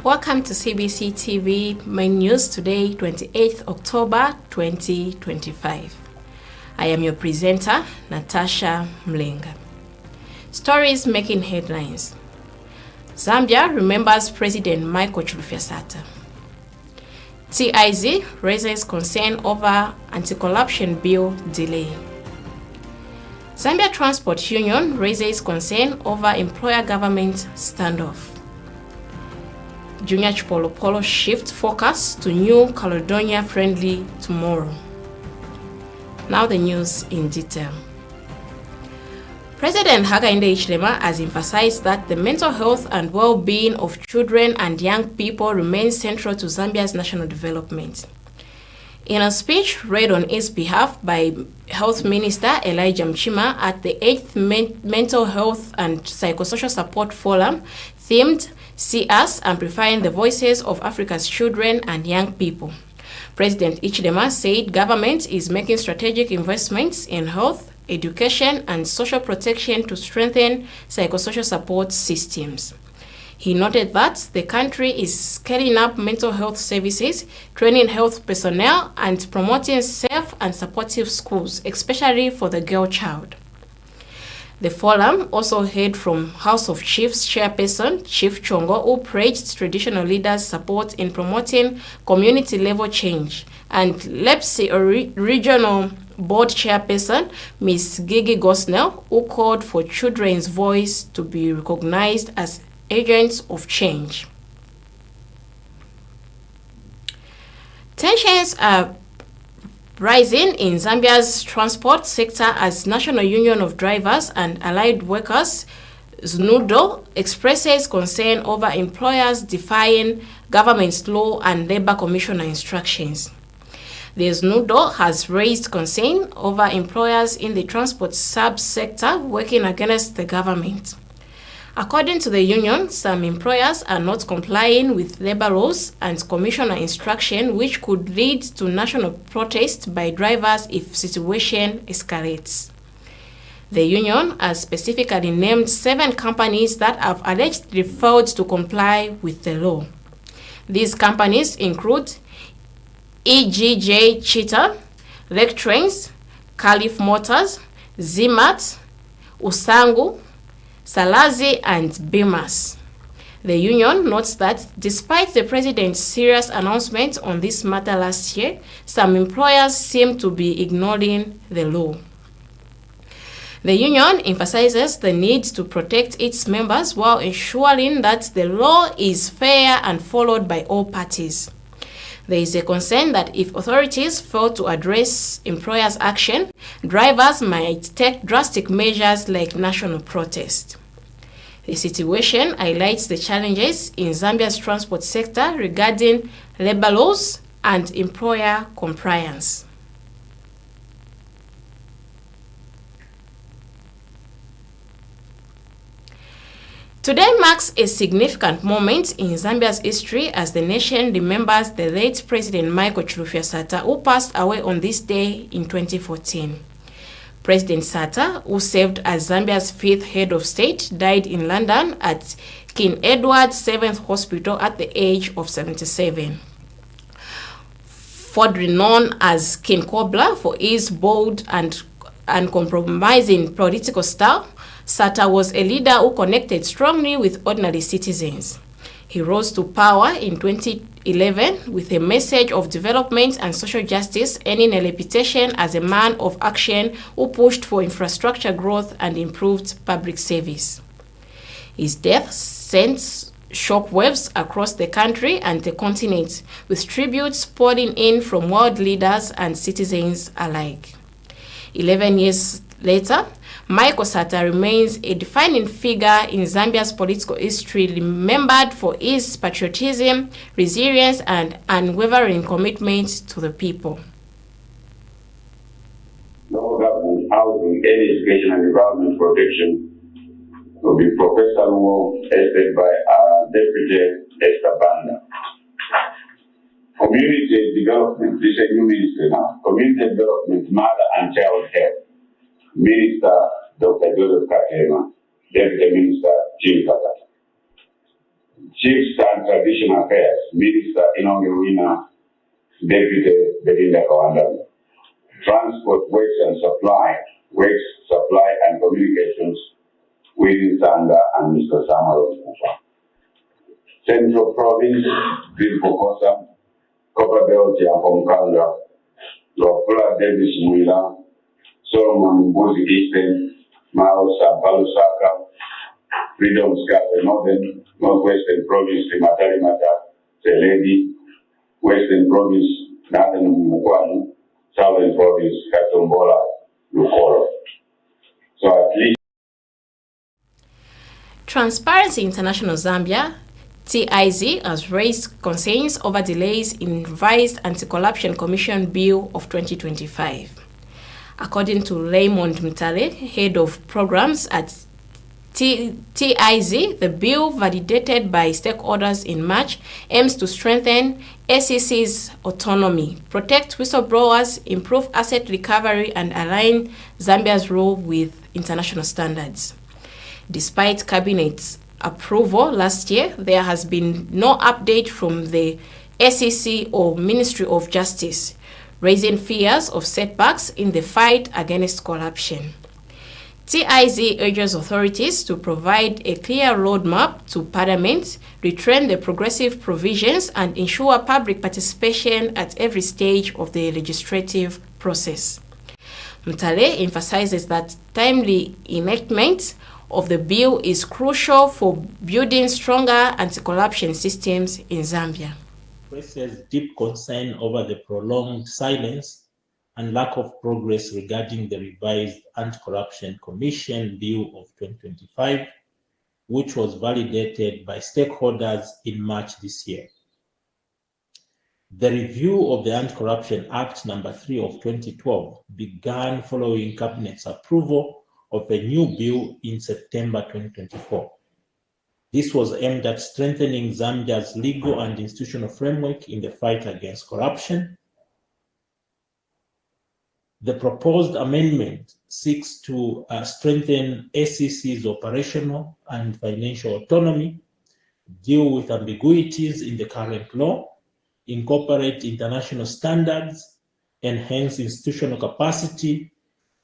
Welcome to Cbc Tv Main News today, 28th October 2025. I am your presenter, Natasha Mlenga. Stories making headlines. Zambia remembers President Michael Chilufya-Sata. TIZ raises concern over anti-corruption bill delay. Zambia Transport Union raises concern over employer-government standoff. Junior Chipolopolo shift focus to New Caledonia-friendly tomorrow. Now the news in detail. President Hakainde Hichilema has emphasized that the mental health and well-being of children and young people remains central to Zambia's national development. In a speech read on his behalf by Health Minister Elijah Mchima at the 8th Mental Health and Psychosocial Support Forum, themed "See Us, Amplifying the Voices of Africa's Children and Young People," President Hichilema said government is making strategic investments in health, education, and social protection to strengthen psychosocial support systems. He noted that the country is scaling up mental health services, training health personnel, and promoting safe and supportive schools, especially for the girl child. The forum also heard from House of Chiefs Chairperson Chief Chongo, who praised traditional leaders' support in promoting community-level change, and LEPSI Regional Board Chairperson Ms. Gigi Gosnell, who called for children's voice to be recognized as agents of change. Tensions are rising in Zambia's transport sector as National Union of Drivers and Allied Workers, ZNUDO, expresses concern over employers defying government's law and labor commissioner instructions. The ZNUDO has raised concern over employers in the transport sub-sector working against the government. According to the union, some employers are not complying with labor laws and commissioner instruction, which could lead to national protest by drivers if situation escalates. The union has specifically named 7 companies that have allegedly failed to comply with the law. These companies include EGJ Cheetah, Lake Trains, Calif Motors, Zimat, Usangu, Salazi, and Bimas. The union notes that despite the president's serious announcement on this matter last year, some employers seem to be ignoring the law. The union emphasizes the need to protect its members while ensuring that the law is fair and followed by all parties. There is a concern that if authorities fail to address employers' action, drivers might take drastic measures like national protest. The situation highlights the challenges in Zambia's transport sector regarding labor laws and employer compliance. Today marks a significant moment in Zambia's history as the nation remembers the late President Michael Chilufya-Sata, who passed away on this day in 2014. President Sata, who served as Zambia's 5th head of state, died in London at King Edward VII Hospital at the age of 77. Fondly known as King Cobra for his bold and uncompromising political style, Sata was a leader who connected strongly with ordinary citizens. He rose to power in 2011 with a message of development and social justice, earning a reputation as a man of action who pushed for infrastructure growth and improved public service. His death sent shockwaves across the country and the continent, with tributes pouring in from world leaders and citizens alike. 11 years later, Michael Sata remains a defining figure in Zambia's political history, remembered for his patriotism, resilience, and unwavering commitment to the people. Local government, housing, education, and environment protection will be Professor Luo, headed by Deputy Esther Banda. Community development, this is a new minister now. Community development, mother and child health. Minister Dr. Joseph Katema, Deputy Minister Jim Kakata. Chiefs and Traditional Affairs, Minister Inongewina, Deputy Belinda Kawanda. Transport, Works, Supply and Communications, William Sanda and Mr. Samaro. Central Province, Bill Bokosa, Copperbelt Yakomkanga, Lopula Davis Mwila, Solomon Mbuzi Eastern, Miles Balusaka, Freedom Sky, the Northwestern Province, Matari Mata, Seledi, Western Province, Nathan Mukwanu, Southern Province, Katombola, Lukoro. So at least. Transparency International Zambia, TIZ, has raised concerns over delays in revised Anti-Corruption Commission Bill of 2025. According to Raymond Mtale, head of programs at TIZ, the bill, validated by stakeholders in March, aims to strengthen SEC's autonomy, protect whistleblowers, improve asset recovery, and align Zambia's role with international standards. Despite Cabinet's approval last year, there has been no update from the SEC or Ministry of Justice, raising fears of setbacks in the fight against corruption. TIZ urges authorities to provide a clear roadmap to Parliament, retrain the progressive provisions, and ensure public participation at every stage of the legislative process. Mtale emphasizes that timely enactment of the bill is crucial for building stronger anti-corruption systems in Zambia. Expresses deep concern over the prolonged silence and lack of progress regarding the revised Anti-Corruption Commission Bill of 2025, which was validated by stakeholders in March this year. The review of the Anti-Corruption Act No. 3 of 2012 began following Cabinet's approval of a new bill in September 2024. This was aimed at strengthening Zambia's legal and institutional framework in the fight against corruption. The proposed amendment seeks to strengthen SEC's operational and financial autonomy, deal with ambiguities in the current law, incorporate international standards, enhance institutional capacity,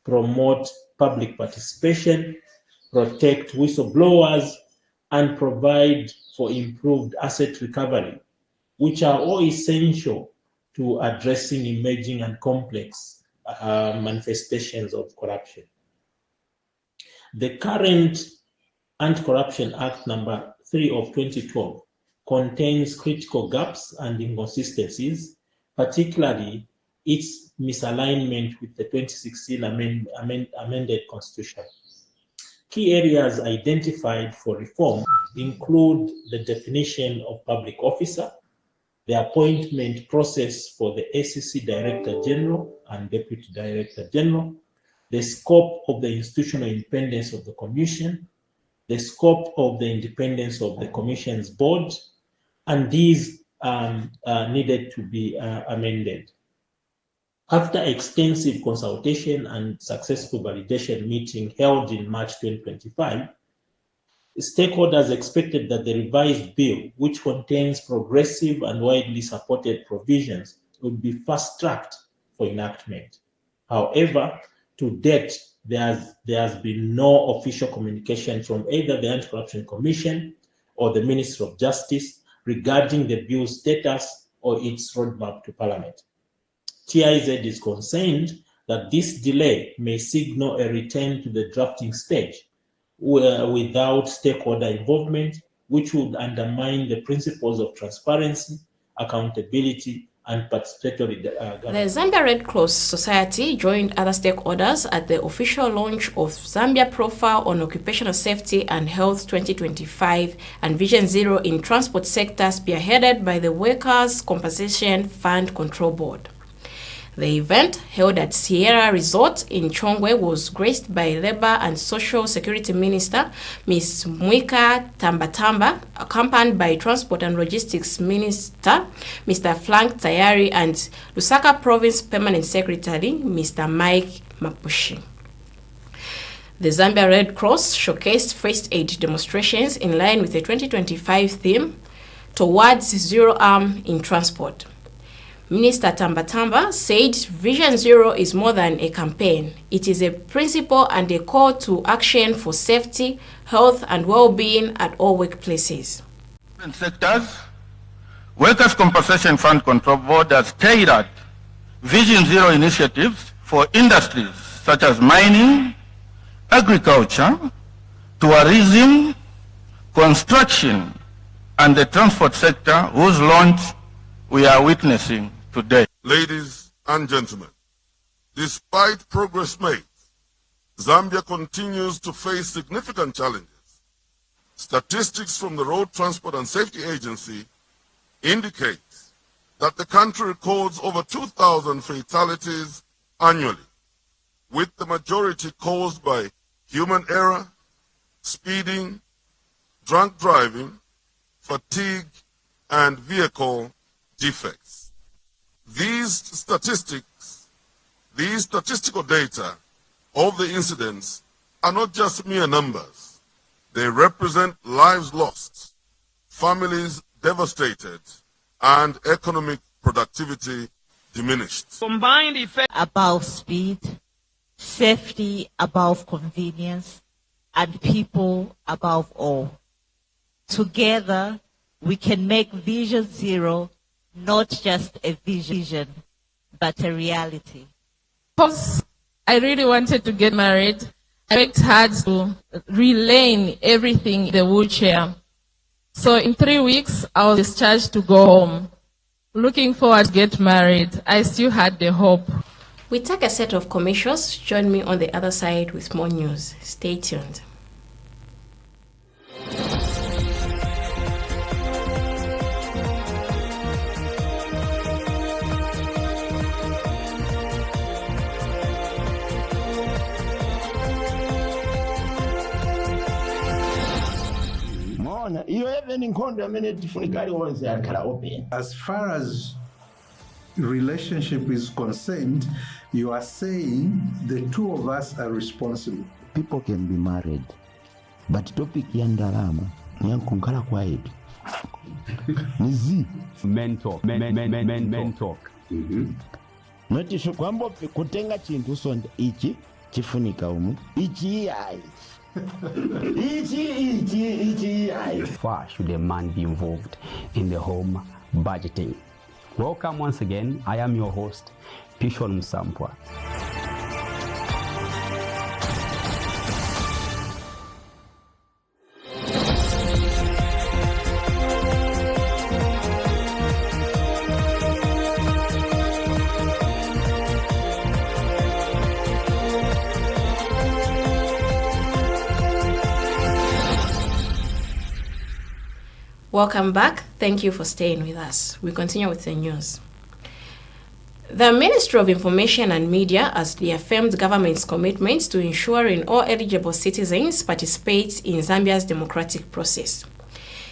promote public participation, protect whistleblowers, and provide for improved asset recovery, which are all essential to addressing emerging and complex manifestations of corruption. The current Anti-Corruption Act No. 3 of 2012 contains critical gaps and inconsistencies, particularly its misalignment with the 2016 amended Constitution. Key areas identified for reform include the definition of public officer, the appointment process for the SEC Director General and Deputy Director General, the scope of the institutional independence of the Commission, the scope of the independence of the Commission's board, and these needed to be amended. After extensive consultation and successful validation meeting held in March 2025, stakeholders expected that the revised bill, which contains progressive and widely supported provisions, would be fast-tracked for enactment. However, to date, there has been no official communication from either the Anti-Corruption Commission or the Ministry of Justice regarding the bill's status or its roadmap to Parliament. TIZ is concerned that this delay may signal a return to the drafting stage without stakeholder involvement, which would undermine the principles of transparency, accountability, and participatory governance. The Zambia Red Cross Society joined other stakeholders at the official launch of Zambia Profile on Occupational Safety and Health 2025 and Vision Zero in Transport Sector, spearheaded by the Workers' Compensation Fund Control Board. The event, held at Sierra Resort in Chongwe, was graced by Labor and Social Security Minister Ms. Mwika Tambatamba, accompanied by Transport and Logistics Minister Mr. Frank Tayari and Lusaka Province Permanent Secretary Mr. Mike Mapushi. The Zambia Red Cross showcased first aid demonstrations in line with the 2025 theme, towards zero harm in transport. Minister Tambatamba said Vision Zero is more than a campaign. It is a principle and a call to action for safety, health and well-being at all workplaces. Sectors, Workers' Compensation Fund Control Board has tailored Vision Zero initiatives for industries such as mining, agriculture, tourism, construction, and the transport sector, whose launch we are witnessing today. Ladies and gentlemen, despite progress made, Zambia continues to face significant challenges. Statistics from the Road Transport and Safety Agency indicate that the country records over 2,000 fatalities annually, with the majority caused by human error, speeding, drunk driving, fatigue, and vehicle defects. These statistical data of the incidents are not just mere numbers. They represent lives lost, families devastated, and economic productivity diminished. Combined effect above speed, safety above convenience, and people above all. Together, we can make Vision Zero not just a vision, but a reality. Because I really wanted to get married, I worked hard to relearn everything in the wheelchair. So in 3 weeks, I was discharged to go home. Looking forward to get married, I still had the hope. We take a set of commercials. Join me on the other side with more news. Stay tuned. As far as relationship is concerned, you are saying the two of us are responsible. People can be married, but topic yandarama nyankungala kwa yetu. Nizi men talk. Notisho kwamba kutenga chintu sonda ichi chifunika umu ichi ai. Why should a man be involved in the home budgeting? Welcome once again. I am your host, Pishon Musampwa. Welcome back. Thank you for staying with us. We continue with the news. The Ministry of Information and Media has reaffirmed government's commitment to ensuring all eligible citizens participate in Zambia's democratic process.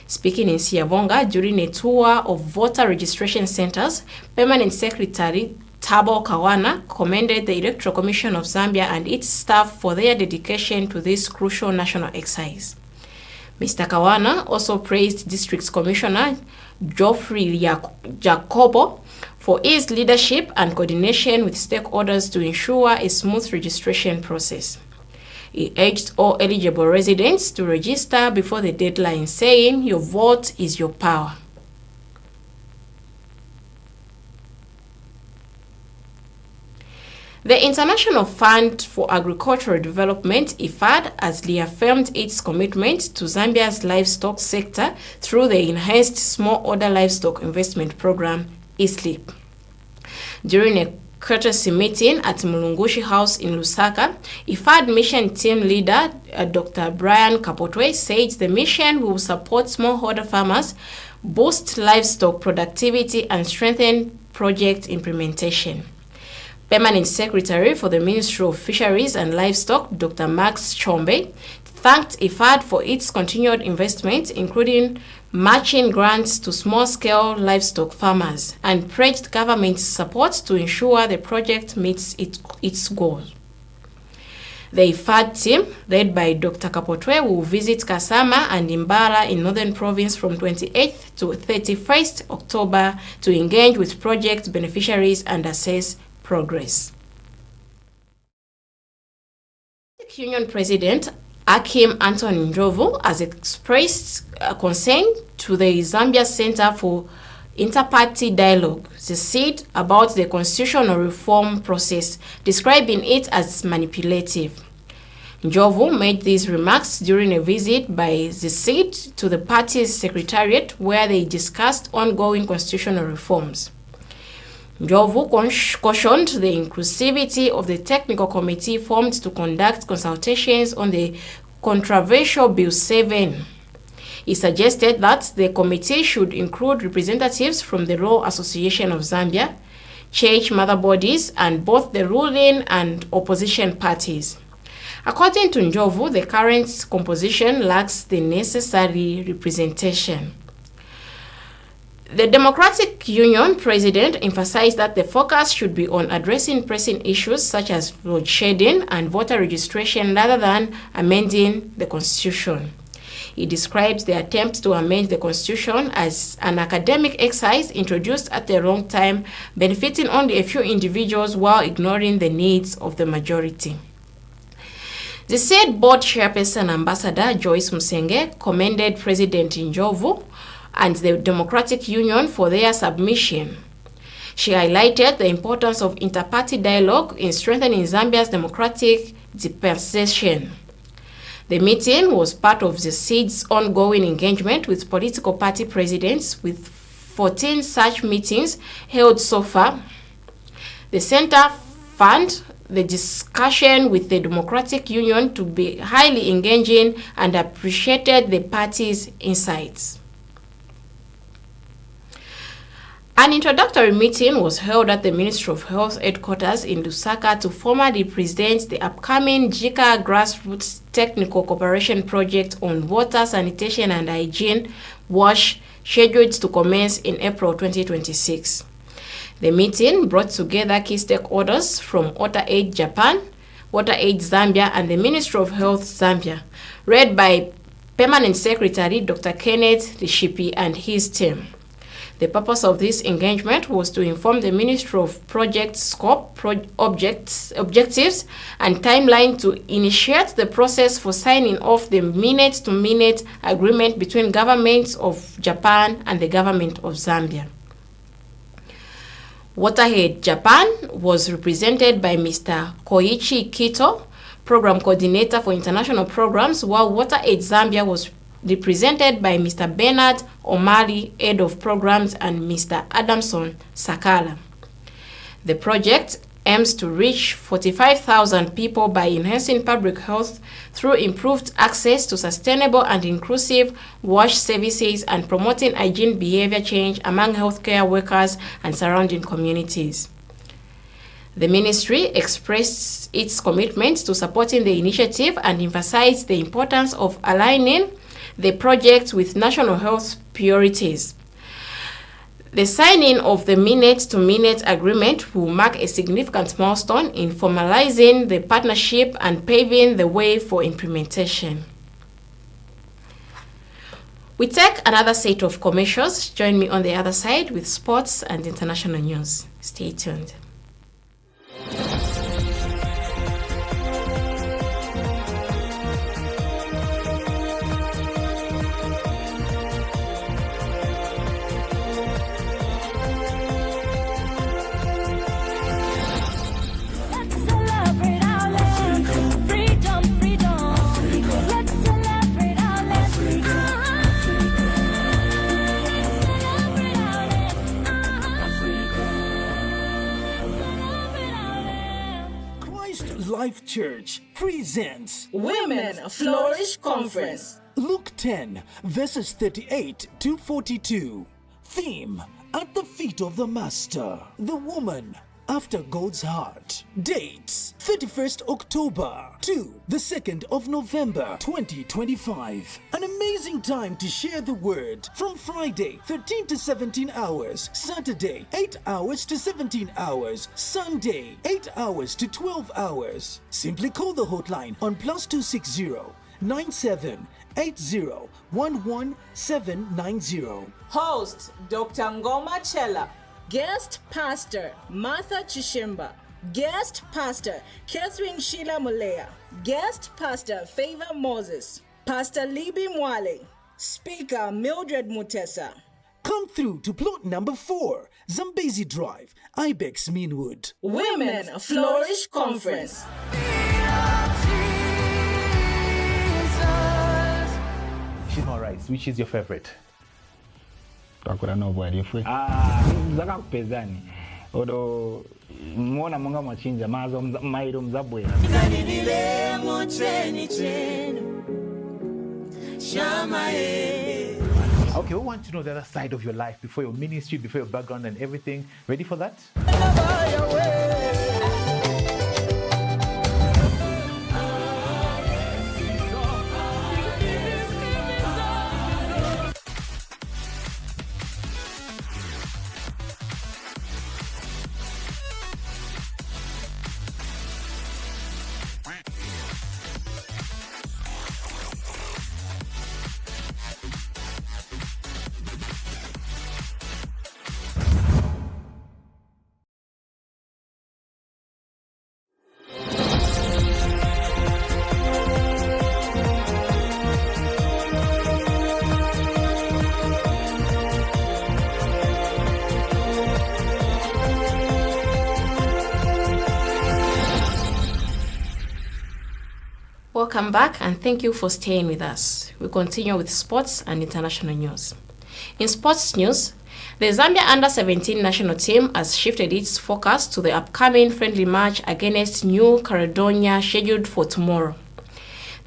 Speaking in Siavonga during a tour of voter registration centers, Permanent Secretary Thabo Kawana commended the Electoral Commission of Zambia and its staff for their dedication to this crucial national exercise. Mr. Kawana also praised District Commissioner Geoffrey Jacobo for his leadership and coordination with stakeholders to ensure a smooth registration process. He urged all eligible residents to register before the deadline, saying, "Your vote is your power." The International Fund for Agricultural Development, IFAD, has reaffirmed its commitment to Zambia's livestock sector through the Enhanced Smallholder Livestock Investment Program, ISLIP. During a courtesy meeting at Mulungushi House in Lusaka, IFAD mission team leader Dr. Brian Kapotwe said the mission will support smallholder farmers, boost livestock productivity, and strengthen project implementation. Permanent Secretary for the Ministry of Fisheries and Livestock, Dr. Max Chombe, thanked IFAD for its continued investment, including matching grants to small-scale livestock farmers, and praised government's support to ensure the project meets its goals. The IFAD team, led by Dr. Kapotwe, will visit Kasama and Imbala in Northern Province from 28th to 31st October to engage with project beneficiaries and assess progress. Union President Akim Anton Njovu has expressed concern to the Zambia Center for Interparty Dialogue, the SEED, about the constitutional reform process, describing it as manipulative. Njovu made these remarks during a visit by the SEED to the party's secretariat, where they discussed ongoing constitutional reforms. Njovu cautioned the inclusivity of the technical committee formed to conduct consultations on the controversial Bill 7. He suggested that the committee should include representatives from the Law Association of Zambia, church mother bodies, and both the ruling and opposition parties. According to Njovu, the current composition lacks the necessary representation. The Democratic Union president emphasized that the focus should be on addressing pressing issues such as load shedding and voter registration rather than amending the constitution. He describes the attempt to amend the constitution as an academic exercise introduced at the wrong time, benefiting only a few individuals while ignoring the needs of the majority. The said board chairperson, Ambassador Joyce Musenge, commended President Njovu and the Democratic Union for their submission. She highlighted the importance of interparty dialogue in strengthening Zambia's democratic dispensation. The meeting was part of the SEED's ongoing engagement with political party presidents, with 14 such meetings held so far. The center found the discussion with the Democratic Union to be highly engaging and appreciated the party's insights. An introductory meeting was held at the Ministry of Health headquarters in Lusaka to formally present the upcoming JICA Grassroots Technical Cooperation Project on Water, Sanitation and Hygiene WASH, scheduled to commence in April 2026. The meeting brought together key stakeholders from WaterAid Japan, WaterAid Zambia, and the Ministry of Health Zambia, led by Permanent Secretary Dr. Kenneth Lishipi and his team. The purpose of this engagement was to inform the Ministry of Project scope, objectives, and timeline to initiate the process for signing off the minute-to-minute agreement between governments of Japan and the government of Zambia. WaterAid Japan was represented by Mr. Koichi Kito, Program Coordinator for International Programs, while WaterAid Zambia was represented by Mr. Bernard Omari, Head of Programs, and Mr. Adamson Sakala. The project aims to reach 45,000 people by enhancing public health through improved access to sustainable and inclusive WASH services and promoting hygiene behavior change among healthcare workers and surrounding communities. The ministry expressed its commitment to supporting the initiative and emphasized the importance of aligning the project with national health priorities. The signing of the minute-to-minute agreement will mark a significant milestone in formalizing the partnership and paving the way for implementation. We take another set of commercials. Join me on the other side with sports and international news. Stay tuned. Life Church presents Women Flourish Conference. Luke 10 verses 38 to 42. Theme: at the feet of the Master. The woman after God's heart. Dates 31st October to the 2nd of November 2025. An amazing time to share the word from Friday 13 to 17 hours, Saturday 8 hours to 17 hours, Sunday 8 hours to 12 hours. Simply call the hotline on +260 9780 11790. Host Dr. Ngoma Chela. Guest Pastor Martha Chishimba. Guest Pastor Catherine Sheila Mulea. Guest Pastor Favor Moses. Pastor Libby Mwale. Speaker Mildred Mutesa. Come through to plot number 4, Zambezi Drive, Ibex Meanwood. Women Flourish Conference. Human rights, which is your favorite? Takura no bwali fwe. Mzaka kupezani. Odo mwona mwanga mwachinja mazo mairo mzabwe. Okay, we want to know the other side of your life, before your ministry, before your background and everything. Ready for that? Welcome back and thank you for staying with us. We continue with sports and international news. In sports news, the Zambia Under-17 national team has shifted its focus to the upcoming friendly match against New Caledonia scheduled for tomorrow.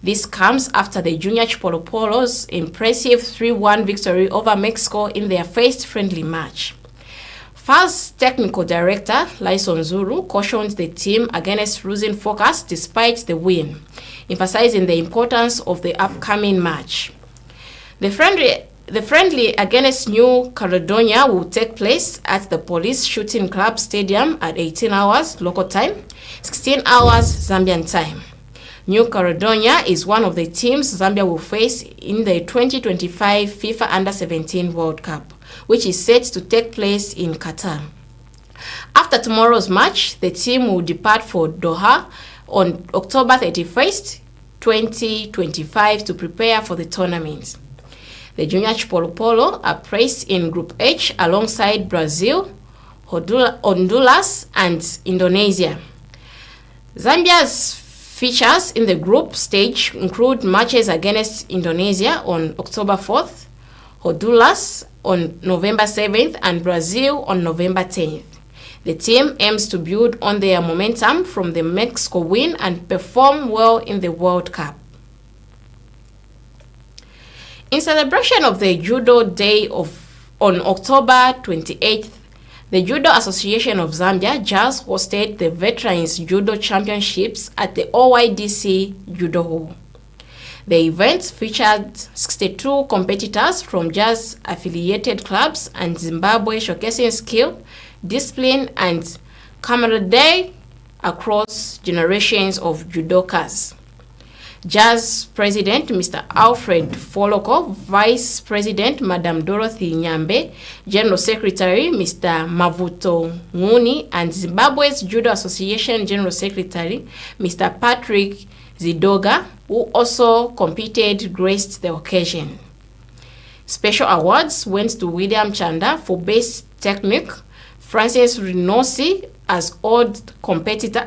This comes after the Junior Chipolopolo's impressive 3-1 victory over Mexico in their first friendly match. FAR's technical director, Lyson Zuru, cautioned the team against losing focus despite the win, emphasizing the importance of the upcoming match. The friendly against New Caledonia will take place at the Police Shooting Club Stadium at 18 hours local time, 16 hours Zambian time. New Caledonia is one of the teams Zambia will face in the 2025 FIFA Under-17 World Cup, which is set to take place in Qatar. After tomorrow's match, the team will depart for Doha on October 31st, 2025 to prepare for the tournament. The Junior Chipolopolo are placed in Group H alongside Brazil, Honduras, and Indonesia. Zambia's features in the group stage include matches against Indonesia on October 4th, Honduras on November 7th, and Brazil on November 10th. The team aims to build on their momentum from the Mexico win and perform well in the World Cup. In celebration of the Judo Day on October 28th, the Judo Association of Zambia just hosted the Veterans Judo Championships at the OYDC Judo Hall. The event featured 62 competitors from jazz-affiliated clubs and Zimbabwe, showcasing skill, discipline, and camaraderie across generations of judokas. Jazz President Mr. Alfred Foloko, Vice President Madam Dorothy Nyambe, General Secretary Mr. Mavuto Nguni, and Zimbabwe's Judo Association General Secretary Mr. Patrick Zidoga, who also competed, graced the occasion. Special awards went to William Chanda for Best Technique, Francis Rinosi as oldest competitor,